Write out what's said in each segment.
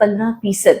15%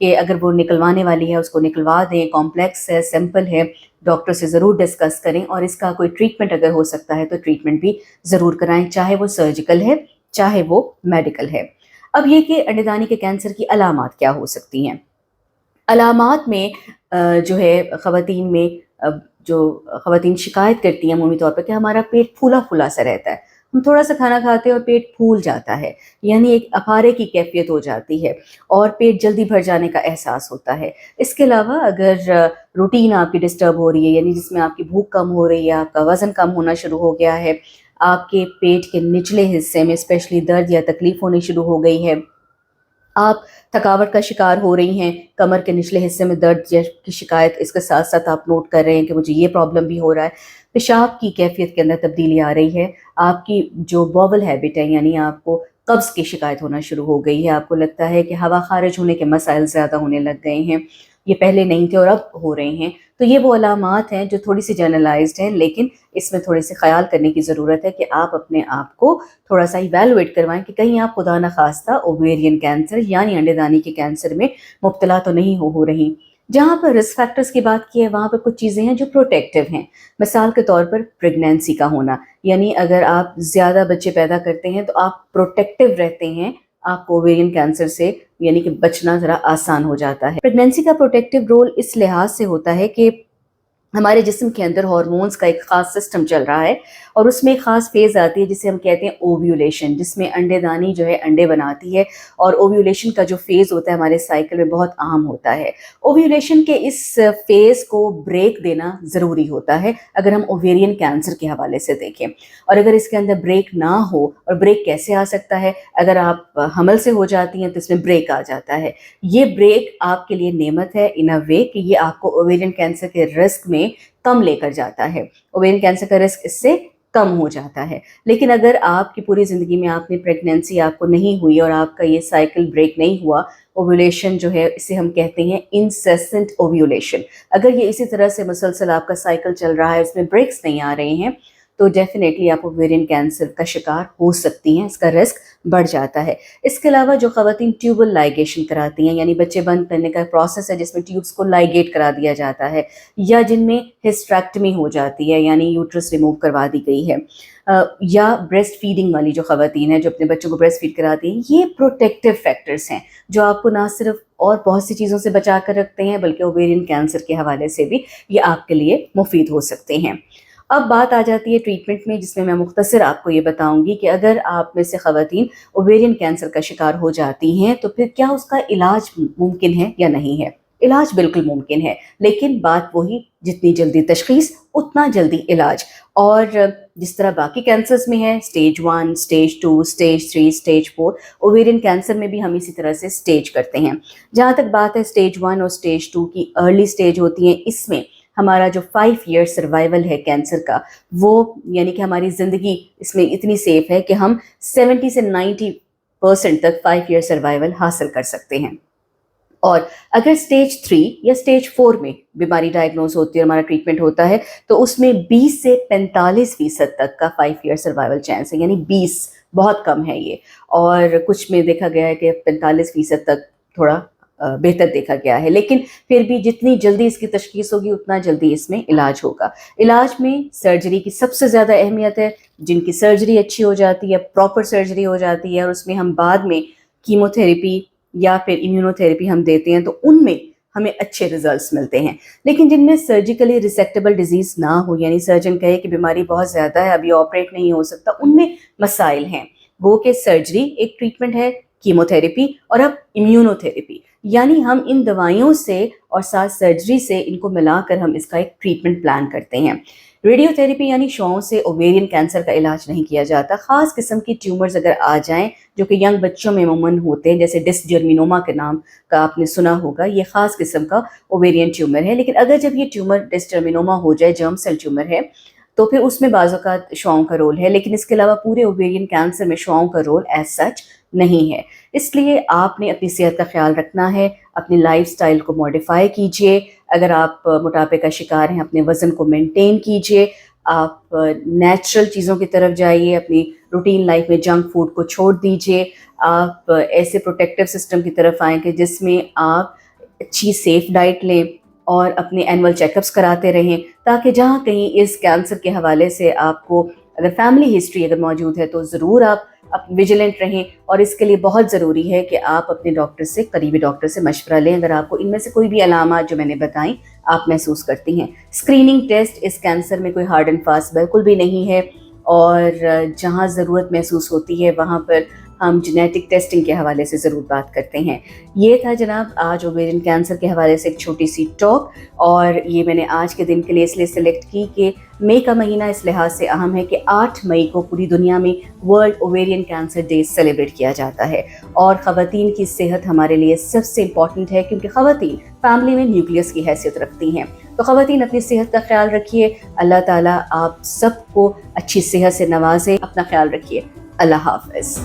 کہ اگر وہ نکلوانے والی ہے اس کو نکلوا دیں، کمپلیکس ہے، سمپل ہے، ڈاکٹر سے ضرور ڈسکس کریں، اور اس کا کوئی ٹریٹمنٹ اگر ہو سکتا ہے تو ٹریٹمنٹ بھی ضرور کرائیں، چاہے وہ سرجیکل ہے چاہے وہ میڈیکل ہے۔ اب یہ کہ انڈے دانی کے کینسر کی علامات کیا ہو سکتی ہیں۔ علامات میں جو ہے خواتین میں جو خواتین شکایت کرتی ہیں عمومی طور پر کہ ہمارا پیٹ پھولا پھولا سا رہتا ہے، ہم تھوڑا سا کھانا کھاتے ہیں اور پیٹ پھول جاتا ہے، یعنی ایک اپارے کی کیفیت ہو جاتی ہے اور پیٹ جلدی بھر جانے کا احساس ہوتا ہے۔ اس کے علاوہ اگر روٹین آپ کی ڈسٹرب ہو رہی ہے، یعنی جس میں آپ کی بھوک کم ہو رہی ہے، آپ کا وزن کم ہونا شروع ہو گیا ہے، آپ کے پیٹ کے نچلے حصے میں اسپیشلی درد یا تکلیف ہونی شروع ہو گئی ہے، آپ تھکاوٹ کا شکار ہو رہی ہیں، کمر کے نچلے حصے میں درد کی شکایت اس کے ساتھ ساتھ آپ نوٹ کر رہے ہیں کہ مجھے یہ پرابلم بھی ہو رہا ہے، پیشاب کی کیفیت کے اندر تبدیلی آ رہی ہے، آپ کی جو باول ہیبٹ ہے یعنی آپ کو قبض کی شکایت ہونا شروع ہو گئی ہے، آپ کو لگتا ہے کہ ہوا خارج ہونے کے مسائل زیادہ ہونے لگ گئے ہیں، یہ پہلے نہیں تھے اور اب ہو رہے ہیں، تو یہ وہ علامات ہیں جو تھوڑی سی جنرلائزڈ ہیں، لیکن اس میں تھوڑے سے خیال کرنے کی ضرورت ہے کہ آپ اپنے آپ کو تھوڑا سا ایویلویٹ کروائیں کہ کہیں آپ خدا نخواستہ اوویرین کینسر یعنی انڈے دانی کے کینسر میں مبتلا تو نہیں ہو رہی۔ جہاں پر رسک فیکٹرز کی بات کی ہے وہاں پر کچھ چیزیں ہیں جو پروٹیکٹیو ہیں، مثال کے طور پر پریگنینسی کا ہونا، یعنی اگر آپ زیادہ بچے پیدا کرتے ہیں تو آپ پروٹیکٹیو رہتے ہیں، آپ کو اوویرین کینسر سے یعنی کہ بچنا ذرا آسان ہو جاتا ہے۔ پریگنینسی کا پروٹیکٹیو رول اس لحاظ سے ہوتا ہے کہ ہمارے جسم کے اندر ہارمونز کا ایک خاص سسٹم چل رہا ہے اور اس میں ایک خاص فیز آتی ہے جسے ہم کہتے ہیں اوویولیشن، جس میں انڈے دانی جو ہے انڈے بناتی ہے، اور اوویولیشن کا جو فیز ہوتا ہے ہمارے سائیکل میں بہت عام ہوتا ہے۔ اوویولیشن کے اس فیز کو بریک دینا ضروری ہوتا ہے اگر ہم اوویرین کینسر کے حوالے سے دیکھیں، اور اگر اس کے اندر بریک نہ ہو، اور بریک کیسے آ سکتا ہے، اگر آپ حمل سے ہو جاتی ہیں تو اس میں بریک آ جاتا ہے۔ یہ بریک آپ کے لیے نعمت ہے ان اے وے کہ یہ آپ کو اوویرین کینسر کے رسک میں کم لے کر جاتا ہے، اوویرین کینسر کا رسک اس سے کم ہو جاتا ہے۔ لیکن اگر آپ کی پوری زندگی میں آپ نے پریگنینسی آپ کو نہیں ہوئی اور آپ کا یہ سائیکل بریک نہیں ہوا، اوویولیشن جو ہے اسے ہم کہتے ہیں انسیسنٹ اوویولیشن، اگر یہ اسی طرح سے مسلسل آپ کا سائیکل چل رہا ہے، اس میں بریکس نہیں آ رہے ہیں، تو ڈیفینیٹلی آپ اوویرین کینسر کا شکار ہو سکتی ہیں، اس کا رسک بڑھ جاتا ہے۔ اس کے علاوہ جو خواتین ٹیوبل لائگیشن کراتی ہیں، یعنی بچے بند کرنے کا پروسیس ہے جس میں ٹیوبس کو لائگیٹ کرا دیا جاتا ہے، یا جن میں ہسٹریکٹمی ہو جاتی ہے یعنی یوٹرس ریموو کروا دی گئی ہے، یا بریسٹ فیڈنگ والی جو خواتین ہیں جو اپنے بچوں کو بریسٹ فیڈ کراتی ہیں، یہ پروٹیکٹیو فیکٹرز ہیں جو آپ کو نہ صرف اور بہت سی چیزوں سے بچا کر رکھتے ہیں بلکہ اوویرین کینسر کے حوالے سے بھی یہ آپ کے لیے مفید ہو سکتے ہیں۔ اب بات آ جاتی ہے ٹریٹمنٹ میں، جس میں مختصر آپ کو یہ بتاؤں گی کہ اگر آپ میں سے خواتین اوویرین کینسر کا شکار ہو جاتی ہیں تو پھر کیا اس کا علاج ممکن ہے یا نہیں ہے۔ علاج بالکل ممکن ہے، لیکن بات وہی، جتنی جلدی تشخیص اتنا جلدی علاج، اور جس طرح باقی کینسرز میں ہے stage 1، stage 2، stage 3، stage 4، ovarian cancer میں بھی ہم اسی طرح سے سٹیج کرتے ہیں۔ جہاں تک بات ہے سٹیج 1 اور سٹیج 2 کی، ارلی سٹیج ہوتی ہیں، اس میں ہمارا جو 5 ایئر سروائیول ہے کینسر کا، وہ یعنی کہ ہماری زندگی اس میں اتنی سیف ہے کہ ہم 70 سے 90% تک 5 ایئر سروائیول حاصل کر سکتے ہیں۔ اور اگر سٹیج 3 یا سٹیج 4 میں بیماری ڈائگنوز ہوتی ہے اور ہمارا ٹریٹمنٹ ہوتا ہے تو اس میں 20 سے 45% تک کا 5 ایئر سروائیول چانس ہے، یعنی 20 بہت کم ہے یہ، اور کچھ میں دیکھا گیا ہے کہ 45% تک تھوڑا بہتر دیکھا گیا ہے، لیکن پھر بھی جتنی جلدی اس کی تشخیص ہوگی اتنا جلدی اس میں علاج ہوگا۔ علاج میں سرجری کی سب سے زیادہ اہمیت ہے، جن کی سرجری اچھی ہو جاتی ہے، پراپر سرجری ہو جاتی ہے، اور اس میں ہم بعد میں کیمو تھیراپی یا پھر امیونو تھیراپی ہم دیتے ہیں تو ان میں ہمیں اچھے ریزلٹس ملتے ہیں۔ لیکن جن میں سرجیکلی ریسیکٹیبل ڈیزیز نہ ہو، یعنی سرجن کہے کہ بیماری بہت زیادہ ہے ابھی آپریٹ نہیں ہو سکتا، ان میں مسائل ہیں، وہ کہ سرجری ایک ٹریٹمنٹ ہے، کیمو تھیراپی، اور اب امیونو تھیراپی، یعنی ہم ان دوائیوں سے اور ساتھ سرجری سے ان کو ملا کر ہم اس کا ایک ٹریٹمنٹ پلان کرتے ہیں۔ ریڈیو تھیراپی یعنی شعاؤں سے اوویرین کینسر کا علاج نہیں کیا جاتا۔ خاص قسم کی ٹیومرز اگر آ جائیں جو کہ ینگ بچوں میں عموماً ہوتے ہیں، جیسے ڈسجرمینوما کے نام کا آپ نے سنا ہوگا، یہ خاص قسم کا اوویرین ٹیومر ہے، لیکن اگر جب یہ ٹیومر ڈسجرمینوما ہو جائے، جرم سیل ٹیومر ہے، تو پھر اس میں بعض اوقات شعاؤں کا رول ہے، لیکن اس کے علاوہ پورے اوویرین کینسر میں شعاؤں کا رول ایز سچ نہیں ہے۔ اس لیے آپ نے اپنی صحت کا خیال رکھنا ہے، اپنی لائف سٹائل کو موڈیفائی کیجئے، اگر آپ موٹاپے کا شکار ہیں اپنے وزن کو مینٹین کیجئے، آپ نیچرل چیزوں کی طرف جائیے، اپنی روٹین لائف میں جنک فوڈ کو چھوڑ دیجئے، آپ ایسے پروٹیکٹیو سسٹم کی طرف آئیں کہ جس میں آپ اچھی سیف ڈائٹ لیں اور اپنے اینول چیک اپس کراتے رہیں، تاکہ جہاں کہیں اس کینسر کے حوالے سے آپ کو اگر فیملی ہسٹری اگر موجود ہے تو ضرور آپ ویجیلنٹ رہیں، اور اس کے لیے بہت ضروری ہے کہ آپ اپنے ڈاکٹر سے، قریبی ڈاکٹر سے مشورہ لیں اگر آپ کو ان میں سے کوئی بھی علامات جو میں نے بتائیں آپ محسوس کرتی ہیں۔ اسکریننگ ٹیسٹ اس کینسر میں کوئی ہارڈ اینڈ فاسٹ بالکل بھی نہیں ہے، اور جہاں ضرورت محسوس ہوتی ہے وہاں پر ہم جینیٹک ٹیسٹنگ کے حوالے سے ضرور بات کرتے ہیں۔ یہ تھا جناب آج اوویرین کینسر کے حوالے سے ایک چھوٹی سی ٹاک، اور یہ میں نے آج کے دن کے لیے اس لیے سلیکٹ کی کہ مئی کا مہینہ اس لحاظ سے اہم ہے کہ 8 مئی کو پوری دنیا میں world ovarian cancer day celebrate کیا جاتا ہے، اور خواتین کی صحت ہمارے لیے سب سے امپورٹنٹ ہے، کیونکہ خواتین فیملی میں نیوکلیس کی حیثیت رکھتی ہیں۔ تو خواتین اپنی صحت کا خیال رکھیے، اللہ تعالیٰ آپ سب کو اچھی صحت سے نوازے، اپنا خیال رکھیے، اللہ حافظ۔